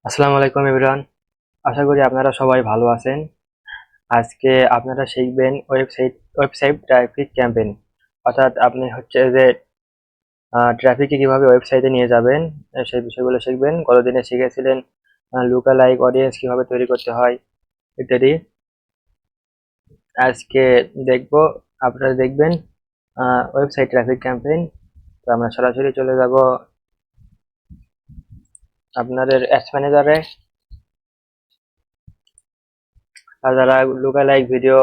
আসসালামু আলাইকুম এভরিওয়ান। আশা করি আপনারা সবাই ভালো আছেন। আজকে আপনারা শিখবেন ওয়েবসাইট ট্রাফিক ক্যাম্পেইন। অর্থাৎ আপনি হচ্ছে যে ট্রাফিককে কিভাবে ওয়েবসাইটে নিয়ে যাবেন, সেই বিষয়গুলো শিখবেন। গতদিনে শিখেছিলেন লুকা লাইক অডিয়েন্স কিভাবে তৈরি করতে হয় ইত্যাদি। আজকে দেখব, আপনারা দেখবেন ওয়েবসাইট ট্রাফিক ক্যাম্পেইন। তো আমরা সরাসরি চলে যাব আপনাদের অ্যাডস ম্যানেজারে। আর যারা লুকা লাইক ভিডিও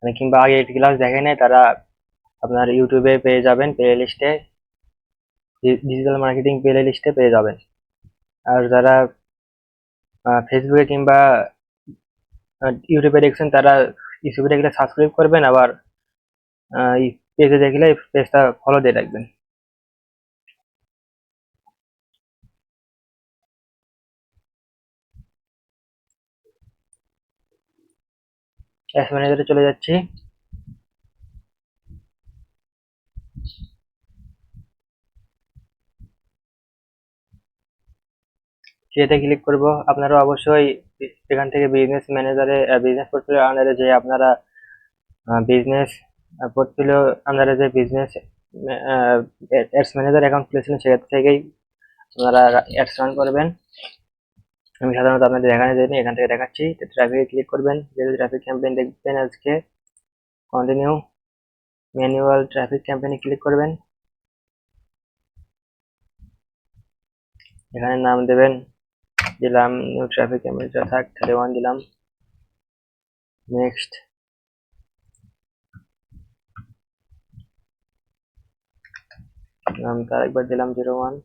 কিংবা আগে ক্লাস দেখে নেয় তারা আপনার ইউটিউবে পেয়ে যাবেন, প্লে লিস্টে, ডিজিটাল মার্কেটিং প্লে লিস্টে পেয়ে যাবেন। আর যারা ফেসবুকে কিংবা ইউটিউবে দেখছেন তারা ইউটিউবে দেখলে সাবস্ক্রাইব করবেন, আবার পেজে দেখলে পেজটা ফলো দিয়ে রাখবেন। অ্যাডস ম্যানেজারে চলে যাচ্ছি। ক্রিয়েটে ক্লিক করব। আপনারা অবশ্যই এখান থেকে বিজনেস ম্যানেজারে, বিজনেস পোর্টফোলিও আন্ডারে যে আপনারা বিজনেস পোর্টফোলিও আন্ডারে যে বিজনেস অ্যাডস ম্যানেজার অ্যাকাউন্ট খুলেছিলেন সেখান থেকেই আপনারা অ্যাডস রান করবেন। আমি সাধারণত আপনাদের দেখানোর জন্য এখান থেকে দেখাচ্ছি। তো ট্রাফিকে ক্লিক করবেন, যেহেতু ট্রাফিক ক্যাম্পেইন দেখবেন আজকে। কন্টিনিউ, ম্যানুয়াল ট্রাফিক ক্যাম্পেইনে ক্লিক করবেন। এখানে নাম দেবেন, দিলাম নিউ ট্রাফিক ক্যাম্পেইন থাক, 31 দিলাম। নেক্সট, নাম তার একবার দিলাম 01।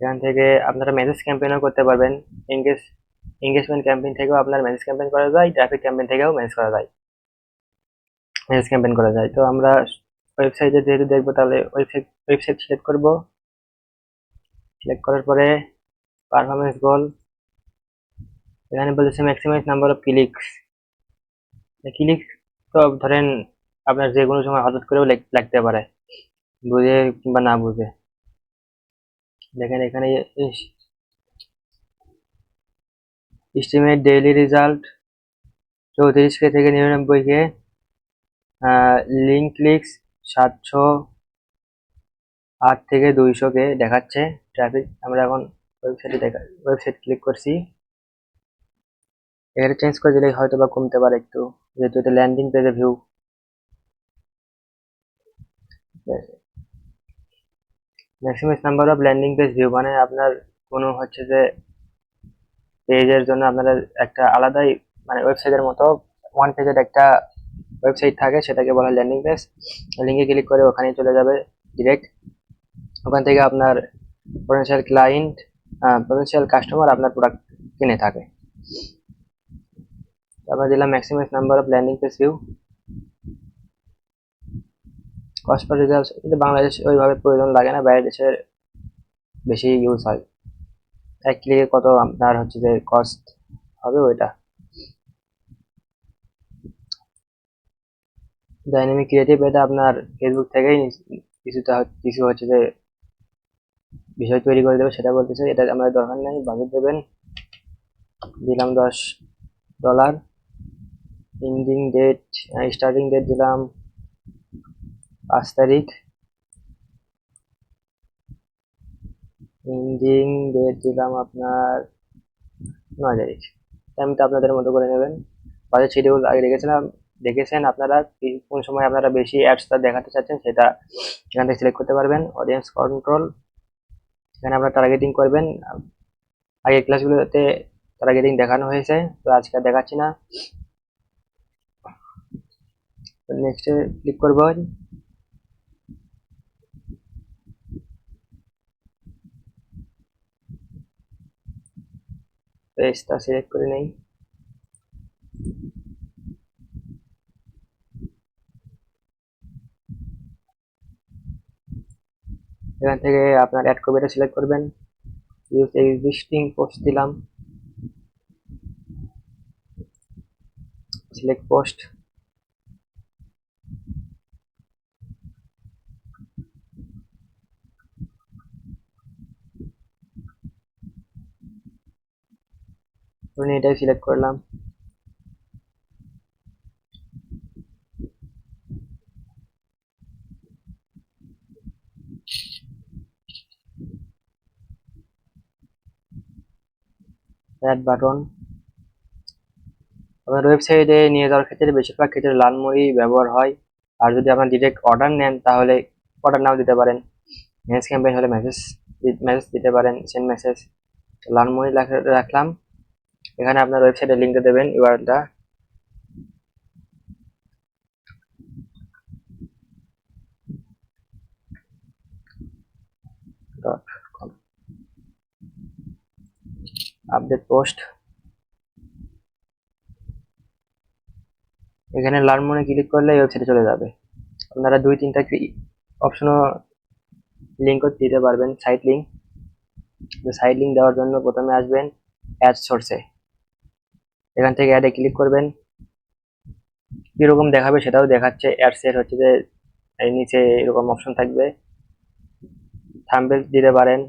এখান থেকে আপনারা মেসেজ ক্যাম্পেইনও করতে পারবেন। এঙ্গেজমেন্ট ক্যাম্পেইন থেকেও আপনার মেসেজ ক্যাম্পেইন করা যায়, ট্রাফিক ক্যাম্পেইন থেকেও মেসেজ ক্যাম্পেইন করা যায়। তো আমরা ওয়েবসাইটে যেহেতু দেখবো, তাহলে ওয়েবসাইট সিলেক্ট করব। সিলেক্ট করার পরে পারফরমেন্স গোল, এখানে বলেছে maximise number of clicks. Click তো ধরেন আপনার যে কোনো সময় হঠাৎ করেও লাগতে পারে, বুঝে কিংবা না বুঝে। দেখেন এখানে এস্টিমেট ডেইলি রেজাল্ট 34K থেকে 99K, লিঙ্ক ক্লিকস 708 থেকে 200K দেখাচ্ছে ট্রাফিক। আমরা এখন ওয়েবসাইট ক্লিক করছি। এখানে চেঞ্জ করে দিলে হয়তো বা কমতে পারে একটু, যেহেতু এটা ল্যান্ডিং পেজে view. Maximise number of landing page view মানে আপনার কোনো হচ্ছে যে পেজের জন্য আপনারা একটা আলাদাই, মানে ওয়েবসাইটের মতো ওয়ান পেজের একটা ওয়েবসাইট থাকে, সেটাকে বলা হয় ল্যান্ডিং পেজ। লিঙ্কে ক্লিক করে ওখানে চলে যাবে ডিরেক্ট। ওখান থেকে আপনার পটেনশিয়াল কাস্টমার আপনার প্রোডাক্ট কিনে থাকে। তারপর দিলাম maximise number of landing page view. Cost per result, কিন্তু বাংলাদেশ ওইভাবে প্রয়োজন লাগে না, বাইরের দেশের বেশি ইউজ হয়। এক ক্লিকে কত আপনার হচ্ছে যে কস্ট হবে ওইটা। ডাইনামিক ক্রিয়েটিভ, এটা আপনার ফেসবুক থেকেই কিছু হচ্ছে যে বিষয় তৈরি করে দেবে, সেটা বলতেছে। এটা আমাদের দরকার নেই, বাজেট দেবেন। দিলাম $10। এন্ডিং ডেট, স্টার্টিং ডেট দিলাম 5 তারিখ। এন্ডিং ডেট দিলাম আপনার 9 তারিখ। টাইমটা আপনাদের মতো করে নেবেন। বাজেট শিডিউল আগে দেখেছেন আপনারা কোন সময় আপনারা বেশি অ্যাডসটা দেখাতে চাচ্ছেন, সেটা এখান থেকে সিলেক্ট করতে পারবেন। অডিয়েন্স কন্ট্রোল, এখানে আপনারা টার্গেটিং করবেন। আগের ক্লাসগুলোতে টার্গেটিং দেখানো হয়েছে, তো আজকে আর দেখাচ্ছি না। নেক্সটে ক্লিক করব। পেজটা সিলেক্ট করে নেই। এখান থেকে আপনার অ্যাড কপিটা সিলেক্ট করবেন। ইউজ এক্সিস্টিং পোস্ট দিলাম, সিলেক্ট পোস্ট। আমি এটাই সিলেক্ট করলাম। Ad button. আপনার ওয়েবসাইটে নিয়ে যাওয়ার ক্ষেত্রে বেশিরভাগ ক্ষেত্রে লালমুড়ি ব্যবহার হয়। আর যদি আপনার ডিরেক্ট অর্ডার নেন তাহলে অর্ডার নাও দিতে পারেন। মেসেজ ক্যাম্পেইন হলে মেসেজ মেসেজ দিতে পারেন, সেন্ড মেসেজ। লালমুড়ি রাখলাম। এখানে আপনার ওয়েবসাইটের লিঙ্কটা দেবেন, ইউআরএলটা। Update post. এখানে লালমুড়ি ক্লিক করলে ওয়েবসাইটে চলে যাবে। আপনারা 2-3টা অপশনও লিঙ্কও দিতে পারবেন, সাইট লিঙ্ক। সাইট লিঙ্ক দেওয়ার জন্য প্রথমে আসবেন অ্যাড সোর্সে। এখান থেকে অ্যাডে ক্লিক করবেন। কিরকম দেখাবে সেটাও দেখাচ্ছে। অ্যাড সেট হচ্ছে যে এই নিচে এরকম অপশন থাকবে। থাম্বনেল দিতে পারেন।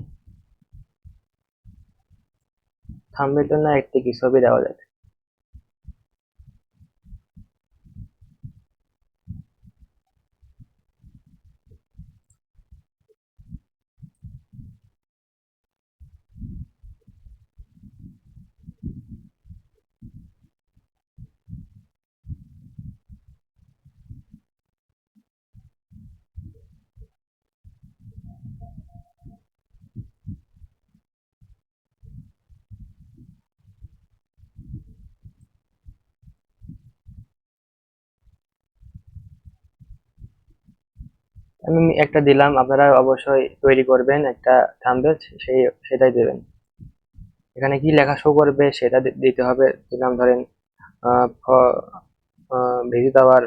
থাম্বনেলটা না একটি কি ছবি দেওয়া যায়। আমি একটা দিলাম, আপনারা অবশ্যই তৈরি করবেন একটা থাম্বনেল, সেটাই দেবেন। এখানে কি লেখা শো করবে সেটা দিতে হবে। দিলাম ধরেন ভিজিট আওয়ার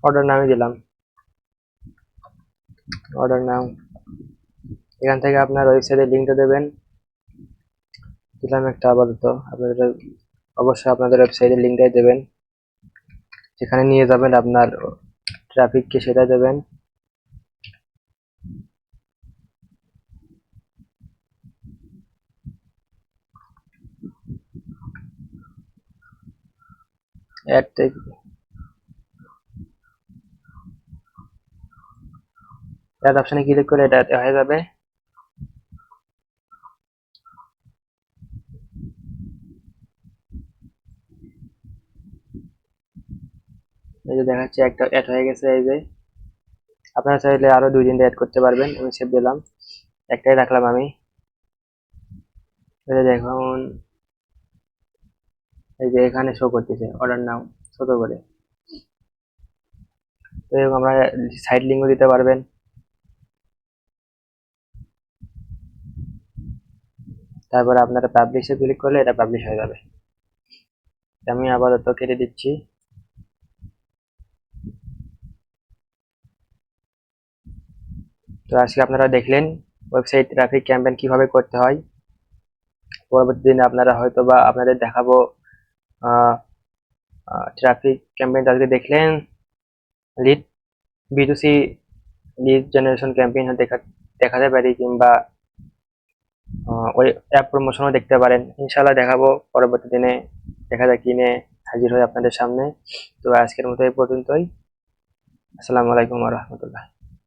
অর্ডার নামে দিলাম, অর্ডার নাম। এখান থেকে আপনার ওয়েবসাইটের লিঙ্কটা দেবেন। দিলাম একটা আপাতত। আপনাদের অবশ্যই আপনাদের ওয়েবসাইটের লিঙ্কটাই দেবেন, যেখানে নিয়ে যাবেন আপনার ট্রাফিককে, সেটা দেবেন। অ্যাড অপশনে ক্লিক করে এটা হয়ে যাবে। এই যে দেখাচ্ছে একটা অ্যাড হয়ে গেছে। এই যে আপনারা চাইলে আরো 2-3টা অ্যাড করতে পারবেন। আমি সেভ দিলাম, একটাই রাখলাম আমি। এই যে দেখুন, এই যে এখানে শো করতেছে অর্ডার নাও ছোট করে। তো এরকম আমরা সাইড লিঙ্কও দিতে পারবেন। তারপরে আপনারা পাবলিশে ক্লিক করলে এটা পাবলিশ হয়ে যাবে। আমি আপাতত কেটে দিচ্ছি। তো আজকে আপনারা দেখলেন ওয়েবসাইট ট্রাফিক ক্যাম্পেইন কিভাবে করতে হয়। পরবর্তী দিনে আপনারা হয়তো বা আপনাদের দেখাবো ট্রাফিক ক্যাম্পেইন। আজকে দেখলেন lead B2C lead generation campaign দেখাতে পারি, কিংবা ওই অ্যাপ প্রমোশনও দেখতে পারেন। ইনশাল্লাহ দেখাবো পরবর্তী দিনে। দেখা যাক কিনে হাজির হয়ে আপনাদের সামনে। তো আজকের মতো এই পর্যন্তই। আসসালামু আলাইকুম ওয়া রাহমাতুল্লাহ।